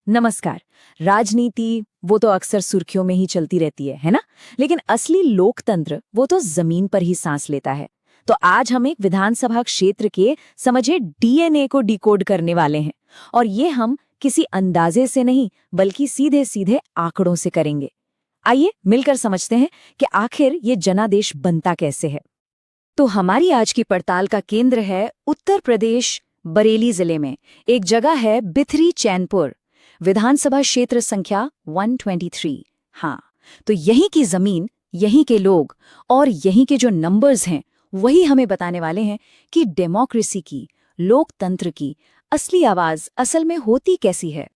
नमस्कार। राजनीति वो तो अक्सर सुर्खियों में ही चलती रहती है ना? लेकिन असली लोकतंत्र वो तो जमीन पर ही सांस लेता है। तो आज हम एक विधानसभा क्षेत्र के समझे डीएनए को डिकोड करने वाले हैं, और ये हम किसी अंदाजे से नहीं बल्कि सीधे सीधे आंकड़ों से करेंगे। आइए मिलकर समझते हैं कि आखिर ये जनादेश बनता कैसे है। तो हमारी आज की पड़ताल का केंद्र है उत्तर प्रदेश, बरेली जिले में एक जगह है बिथरी चैनपुर, विधानसभा क्षेत्र संख्या 123। हाँ, तो यहीं की जमीन, यहीं के लोग और यहीं के जो नंबर्स हैं वही हमें बताने वाले हैं कि डेमोक्रेसी की, लोकतंत्र की असली आवाज असल में होती कैसी है।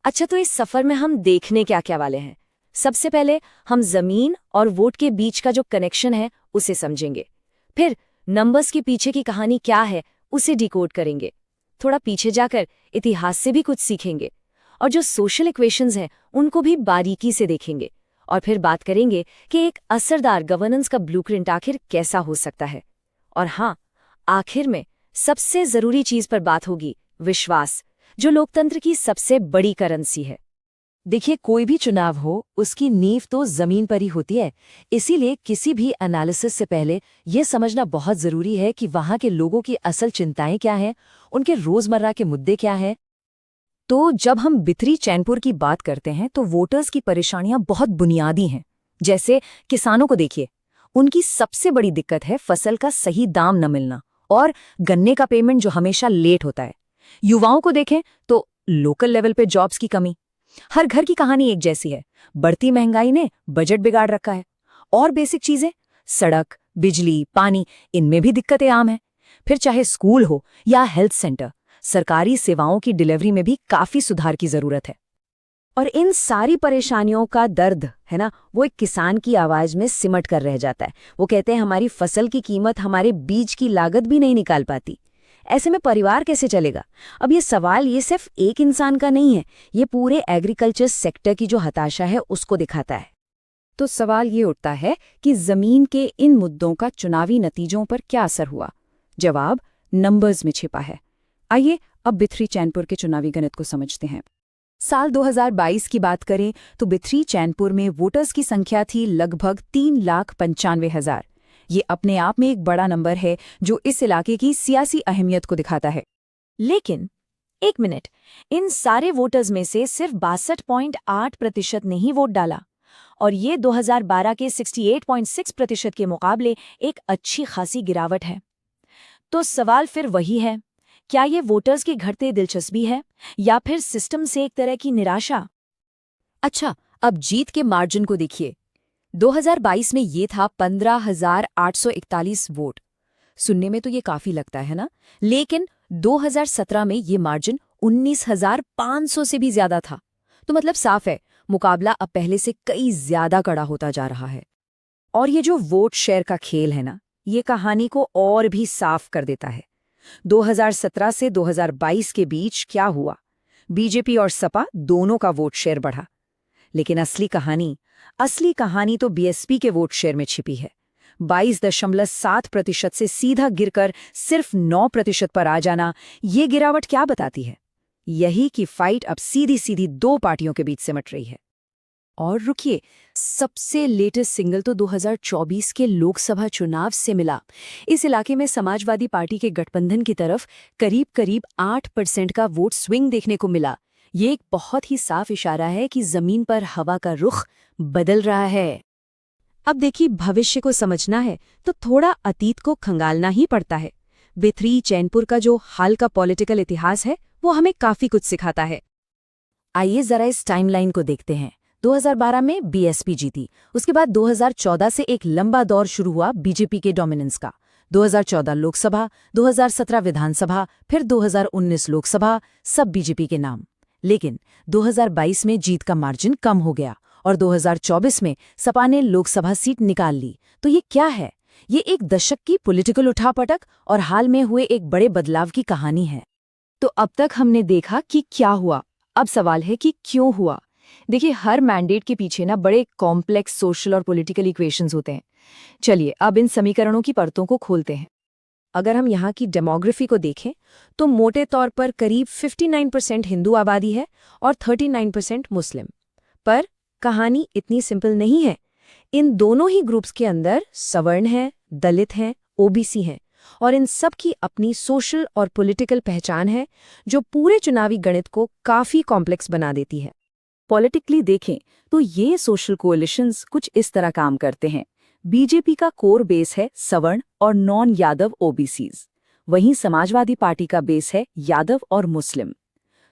अच्छा, तो इस सफर में हम देखने क्या क्या वाले हैं? सबसे पहले हम जमीन और वोट के बीच का जो कनेक्शन है उसे समझेंगे। फिर नंबर्स के पीछे की कहानी क्या है उसे डिकोड करेंगे। थोड़ा पीछे जाकर इतिहास से भी कुछ सीखेंगे, और जो सोशल इक्वेशंस हैं उनको भी बारीकी से देखेंगे। और फिर बात करेंगे कि एक असरदार गवर्नेंस का ब्लूप्रिंट आखिर कैसा हो सकता है। और हाँ, आखिर में सबसे जरूरी चीज पर बात होगी, विश्वास, जो लोकतंत्र की सबसे बड़ी करेंसी है। देखिए, कोई भी चुनाव हो उसकी नींव तो जमीन पर ही होती है। इसीलिए किसी भी एनालिसिस से पहले यह समझना बहुत जरूरी है कि वहां के लोगों की असल चिंताएं क्या हैं, उनके रोजमर्रा के मुद्दे क्या हैं। तो जब हम बिथरी चैनपुर की बात करते हैं तो वोटर्स की परेशानियां बहुत बुनियादी हैं। जैसे किसानों को देखिए, उनकी सबसे बड़ी दिक्कत है फसल का सही दाम न मिलना और गन्ने का पेमेंट जो हमेशा लेट होता है। युवाओं को देखें तो लोकल लेवल पे जॉब्स की कमी। हर घर की कहानी एक जैसी है, बढ़ती महंगाई ने बजट बिगाड़ रखा है। और बेसिक चीजें, सड़क, बिजली, पानी, इनमें भी दिक्कतें आम हैं। फिर चाहे स्कूल हो या हेल्थ सेंटर, सरकारी सेवाओं की डिलीवरी में भी काफी सुधार की जरूरत है। और इन सारी परेशानियों का दर्द है ना, वो एक किसान की आवाज में सिमट कर रह जाता है। वो कहते हैं हमारी फसल की कीमत हमारे बीज की लागत भी नहीं निकाल पाती। ऐसे में परिवार कैसे चलेगा? अब ये सवाल ये सिर्फ एक इंसान का नहीं है, ये पूरे एग्रीकल्चर सेक्टर की जो हताशा है उसको दिखाता है। तो सवाल ये उठता है कि जमीन के इन मुद्दों का चुनावी नतीजों पर क्या असर हुआ? जवाब नंबर्स में छिपा है। आइए अब बिथरी चैनपुर के चुनावी गणित को समझते हैं। साल 2022 की बात करें तो बिथरी चैनपुर में वोटर्स की संख्या थी लगभग 3,95,000। ये अपने आप में एक बड़ा नंबर है जो इस इलाके की सियासी अहमियत को दिखाता है। लेकिन एक मिनट, इन सारे वोटर्स में से सिर्फ 62.8% ने ही वोट डाला, और ये 2012 के 68.6% के मुकाबले एक अच्छी खासी गिरावट है। तो सवाल फिर वही है, क्या ये वोटर्स की घटती दिलचस्पी है या फिर सिस्टम से एक तरह की निराशा? अच्छा, अब जीत के मार्जिन को देखिए। 2022 में ये था 15,841 वोट। सुनने में तो ये काफी लगता है ना, लेकिन 2017 में ये मार्जिन 19,500 से भी ज्यादा था। तो मतलब साफ है, मुकाबला अब पहले से कई ज्यादा कड़ा होता जा रहा है। और ये जो वोट शेयर का खेल है ना, ये कहानी को और भी साफ कर देता है। 2017 से 2022 के बीच क्या हुआ? बीजेपी और सपा दोनों का वोट शेयर बढ़ा। लेकिन असली कहानी तो बीएसपी के वोट शेयर में छिपी है। 22.7% से सीधा गिरकर सिर्फ 9% पर आ जाना, ये गिरावट क्या बताती है? यही कि फाइट अब सीधी सीधी दो पार्टियों के बीच सिमट रही है। और रुकिए, सबसे लेटेस्ट सिंगल तो 2024 के लोकसभा चुनाव से मिला। इस इलाके में समाजवादी पार्टी के गठबंधन की तरफ करीब करीब 8% का वोट स्विंग देखने को मिला। ये एक बहुत ही साफ इशारा है कि जमीन पर हवा का रुख बदल रहा है। अब देखिए, भविष्य को समझना है तो थोड़ा अतीत को खंगालना ही पड़ता है। बिथरी चैनपुर का जो हाल का पॉलिटिकल इतिहास है वो हमें काफी कुछ सिखाता है। आइए जरा इस टाइमलाइन को देखते हैं। 2012 में बीएसपी जीती, उसके बाद 2014 से एक लंबा दौर शुरू हुआ बीजेपी के डोमिनेंस का। 2014 लोकसभा, 2017 विधानसभा, फिर 2019 लोकसभा, सब बीजेपी के नाम। लेकिन 2022 में जीत का मार्जिन कम हो गया और 2024 में सपा ने लोकसभा सीट निकाल ली। तो ये क्या है? ये एक दशक की पॉलिटिकल उठापटक और हाल में हुए एक बड़े बदलाव की कहानी है। तो अब तक हमने देखा कि क्या हुआ, अब सवाल है कि क्यों हुआ। देखिए, हर मैंडेट के पीछे ना बड़े कॉम्प्लेक्स सोशल और पॉलिटिकल इक्वेशंस होते हैं। चलिए अब इन समीकरणों की परतों को खोलते हैं। अगर हम यहाँ की डेमोग्राफी को देखें तो मोटे तौर पर करीब 59% हिंदू आबादी है और 39% मुस्लिम। पर कहानी इतनी सिंपल नहीं है। इन दोनों ही ग्रुप्स के अंदर सवर्ण हैं, दलित हैं, ओबीसी हैं और इन सब की अपनी सोशल और पॉलिटिकल पहचान है जो पूरे चुनावी गणित को काफी कॉम्प्लेक्स बना देती है। पॉलिटिकली देखें तो ये सोशल कोएलिशंस कुछ इस तरह काम करते हैं। बीजेपी का कोर बेस है सवर्ण और नॉन यादव ओबीसीज, वहीं समाजवादी पार्टी का बेस है यादव और मुस्लिम।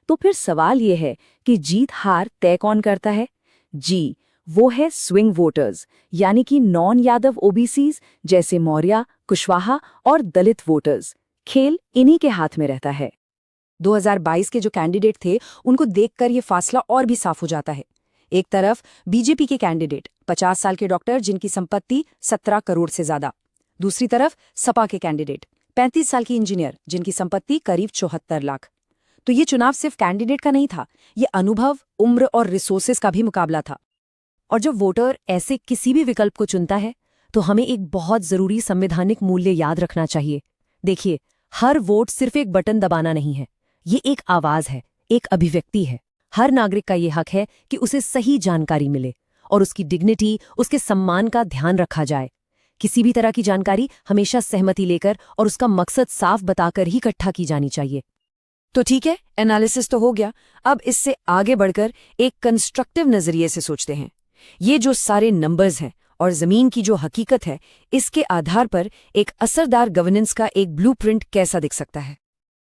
तो फिर सवाल ये है कि जीत हार तय कौन करता है? जी, वो है स्विंग वोटर्स, यानी कि नॉन यादव ओबीसीज जैसे मौर्य, कुशवाहा और दलित वोटर्स। खेल इन्हीं के हाथ में रहता है। 2022 के जो कैंडिडेट थे उनको देखकर ये फासला और भी साफ हो जाता है। एक तरफ बीजेपी के कैंडिडेट 50 साल के डॉक्टर जिनकी संपत्ति 17 करोड़ से ज्यादा, दूसरी तरफ सपा के कैंडिडेट 35 साल की इंजीनियर जिनकी संपत्ति करीब 74 लाख। तो ये चुनाव सिर्फ कैंडिडेट का नहीं था, ये अनुभव, उम्र और रिसोर्सेज का भी मुकाबला था। और जब वोटर ऐसे किसी भी विकल्प को चुनता है तो हमें एक बहुत जरूरी संवैधानिक मूल्य याद रखना चाहिए। देखिए, हर वोट सिर्फ एक बटन दबाना नहीं है, ये एक आवाज है, एक अभिव्यक्ति है। हर नागरिक का ये हक है कि उसे सही जानकारी मिले और उसकी डिग्निटी, उसके सम्मान का ध्यान रखा जाए। किसी भी तरह की जानकारी हमेशा सहमति लेकर और उसका मकसद साफ बताकर ही इकट्ठा की जानी चाहिए। तो ठीक है, एनालिसिस तो हो गया। अब इससे आगे बढ़कर एक कंस्ट्रक्टिव नजरिए से सोचते हैं। ये जो सारे नंबर्स हैं और जमीन की जो हकीकत है, इसके आधार पर एक असरदार गवर्नेंस का एक ब्लूप्रिंट कैसा दिख सकता है?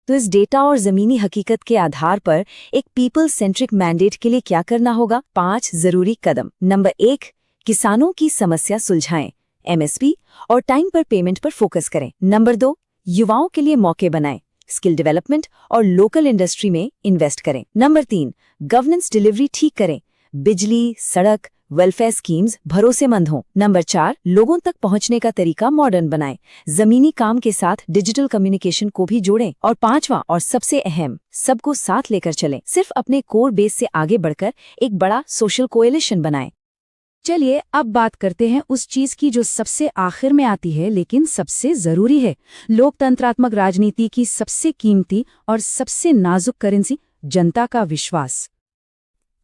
तो इस डेटा और जमीनी हकीकत के आधार पर एक पीपल सेंट्रिक मैंडेट के लिए क्या करना होगा? 5 जरूरी कदम। नंबर 1, किसानों की समस्या सुलझाएं, एमएसपी और टाइम पर पेमेंट पर फोकस करें। नंबर 2, युवाओं के लिए मौके बनाएं, स्किल डेवलपमेंट और लोकल इंडस्ट्री में इन्वेस्ट करें। नंबर 3, गवर्नेंस डिलीवरी ठीक करें, बिजली, सड़क, वेलफेयर स्कीम्स भरोसेमंद हों। नंबर 4, लोगों तक पहुंचने का तरीका मॉडर्न बनाएं, जमीनी काम के साथ डिजिटल कम्युनिकेशन को भी जोड़ें। और 5वां और सबसे अहम, सबको साथ लेकर चलें, सिर्फ अपने कोर बेस से आगे बढ़कर एक बड़ा सोशल कोएलिशन बनाएं। चलिए अब बात करते हैं उस चीज की जो सबसे आखिर में आती है लेकिन सबसे जरूरी है, लोकतंत्रात्मक राजनीति की सबसे कीमती और सबसे नाजुक करेंसी, जनता का विश्वास।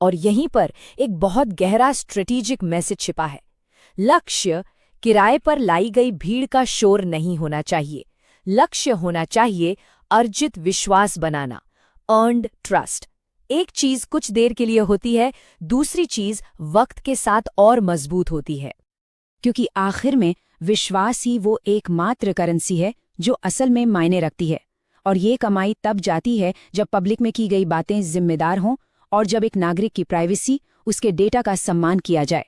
और यहीं पर एक बहुत गहरा स्ट्रेटेजिक मैसेज छिपा है। लक्ष्य किराए पर लाई गई भीड़ का शोर नहीं होना चाहिए। लक्ष्य होना चाहिए अर्जित विश्वास बनाना, अर्न्ड ट्रस्ट। एक चीज कुछ देर के लिए होती है, दूसरी चीज वक्त के साथ और मजबूत होती है। क्योंकि आखिर में विश्वास ही वो एकमात्र करेंसी है जो असल में मायने रखती है। और ये कमाई तब जाती है जब पब्लिक में की गई बातें जिम्मेदार हों और जब एक नागरिक की प्राइवेसी, उसके डेटा का सम्मान किया जाए।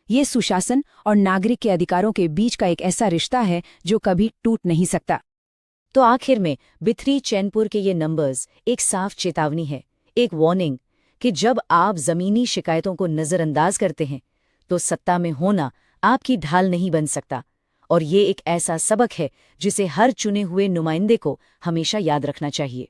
ये सुशासन और नागरिक के अधिकारों के बीच का एक ऐसा रिश्ता है जो कभी टूट नहीं सकता। तो आखिर में बिथरी चैनपुर के ये नंबर्स एक साफ चेतावनी है, एक वार्निंग कि जब आप जमीनी शिकायतों को नजरअंदाज करते हैं तो सत्ता में होना आपकी ढाल नहीं बन सकता। और ये एक ऐसा सबक है जिसे हर चुने हुए नुमाइंदे को हमेशा याद रखना चाहिए।